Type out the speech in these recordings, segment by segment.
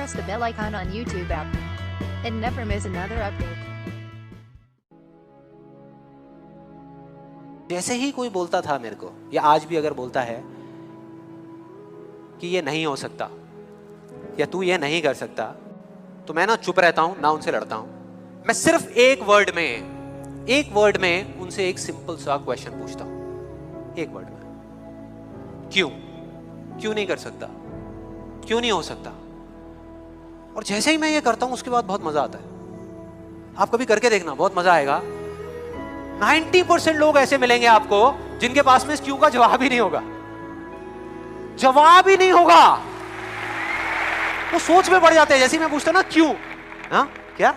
press the bell icon on YouTube app and never miss another update. जैसे ही कोई बोलता था मेरे को, या आज भी अगर बोलता है कि ये नहीं हो सकता या तू ये नहीं कर सकता, तो मैं ना चुप रहता हूं, ना उनसे लड़ता हूं. मैं सिर्फ एक वर्ड में उनसे एक सिंपल सा क्वेश्चन पूछता हूं, एक वर्ड में. क्यों नहीं कर सकता, क्यों नहीं हो सकता. और जैसे ही मैं ये करता हूं उसके बाद बहुत मजा आता है. आप कभी करके देखना, बहुत मजा आएगा. 90% लोग ऐसे मिलेंगे आपको जिनके पास में इस क्यों का जवाब ही नहीं होगा. जवाब ही नहीं होगा. वो सोच में पड़ जाते हैं. जैसे मैं पूछता ना क्यों, हाँ क्या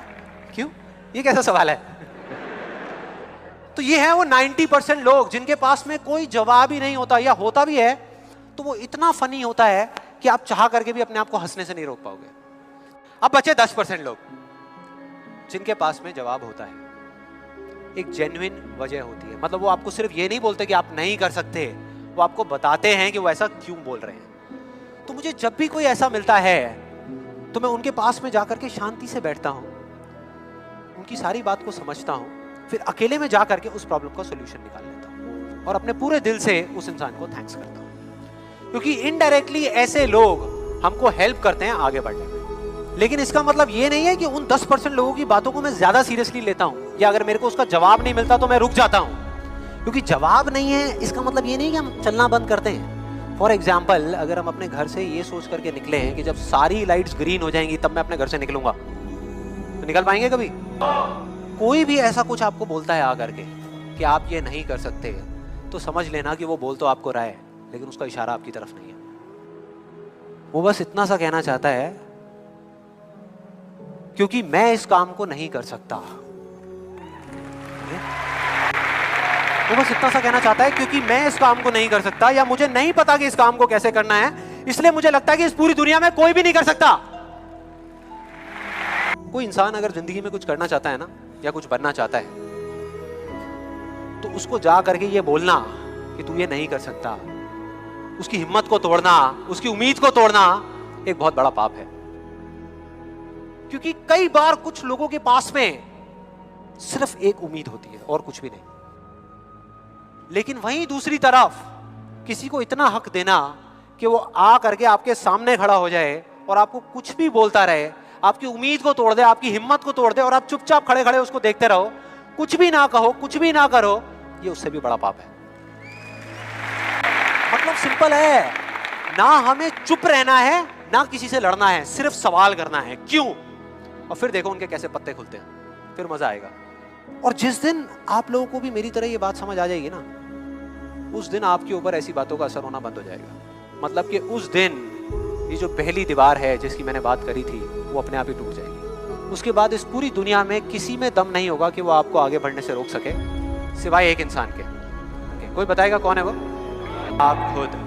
क्यों, ये कैसा सवाल है. तो ये है वो 90% लोग जिनके पास में कोई जवाब ही नहीं होता, या होता भी है तो वो इतना फनी होता है कि आप चाह करके भी अपने आप को हंसने से नहीं रोक पाओगे. अब बचे 10% लोग जिनके पास में जवाब होता है. एक जेन्युइन वजह होती है. मतलब वो आपको सिर्फ ये नहीं बोलते कि आप नहीं कर सकते, वो आपको बताते हैं कि वो ऐसा क्यों बोल रहे हैं. तो मुझे जब भी कोई ऐसा मिलता है तो मैं उनके पास में जाकर के शांति से बैठता हूं, उनकी सारी बात को समझता हूं, फिर अकेले में जाकर के उस प्रॉब्लम का सॉल्यूशन निकाल लेता हूं और अपने पूरे दिल से उस इंसान को थैंक्स करता हूं. क्योंकि इनडायरेक्टली ऐसे लोग हमको हेल्प करते हैं आगे बढ़ने में. लेकिन इसका मतलब ये नहीं है कि उन 10% लोगों की बातों को मैं ज्यादा सीरियसली लेता हूं, या अगर मेरे को उसका जवाब नहीं मिलता तो मैं रुक जाता हूं. क्योंकि जवाब नहीं है इसका मतलब ये नहीं कि हम चलना बंद करते हैं. फॉर एग्जाम्पल, अगर हम अपने घर से ये सोच करके निकले हैं कि जब सारी लाइट्स ग्रीन हो जाएंगी तब मैं अपने घर से निकलूंगा, तो निकल पाएंगे कभी? कोई भी ऐसा कुछ आपको बोलता है आकर के कि आप ये नहीं कर सकते, तो समझ लेना कि वो बोल तो आपको रहा है, लेकिन उसका इशारा आपकी तरफ नहीं है. वो बस इतना सा कहना चाहता है क्योंकि मैं इस काम को नहीं कर सकता. वो बस इतना सा कहना चाहता है क्योंकि मैं इस काम को नहीं कर सकता, या मुझे नहीं पता कि इस काम को कैसे करना है, इसलिए मुझे लगता है कि इस पूरी दुनिया में कोई भी नहीं कर सकता. कोई इंसान अगर जिंदगी में कुछ करना चाहता है ना, या कुछ बनना चाहता है, तो उसको जा करके ये बोलना कि तू ये नहीं कर सकता, उसकी हिम्मत को तोड़ना, उसकी उम्मीद को तोड़ना एक बहुत बड़ा पाप है. क्योंकि कई बार कुछ लोगों के पास में सिर्फ एक उम्मीद होती है और कुछ भी नहीं. लेकिन वहीं दूसरी तरफ किसी को इतना हक देना कि वो आ करके आपके सामने खड़ा हो जाए और आपको कुछ भी बोलता रहे, आपकी उम्मीद को तोड़ दे, आपकी हिम्मत को तोड़ दे, और आप चुपचाप खड़े खड़े उसको देखते रहो, कुछ भी ना कहो, कुछ भी ना करो, ये उससे भी बड़ा पाप है. मतलब सिंपल है, ना हमें चुप रहना है, ना किसी से लड़ना है, सिर्फ सवाल करना है क्यों, और फिर देखो उनके कैसे पत्ते खुलते हैं, फिर मजा आएगा. और जिस दिन आप लोगों को भी मेरी तरह ये बात समझ आ जाएगी ना, उस दिन आपके ऊपर ऐसी बातों का असर होना बंद हो जाएगा. मतलब कि उस दिन ये जो पहली दीवार है जिसकी मैंने बात करी थी, वो अपने आप ही टूट जाएगी. उसके बाद इस पूरी दुनिया में किसी में दम नहीं होगा कि वो आपको आगे बढ़ने से रोक सके, सिवाय एक इंसान के. कोई बताएगा कौन है वो? आप खुद.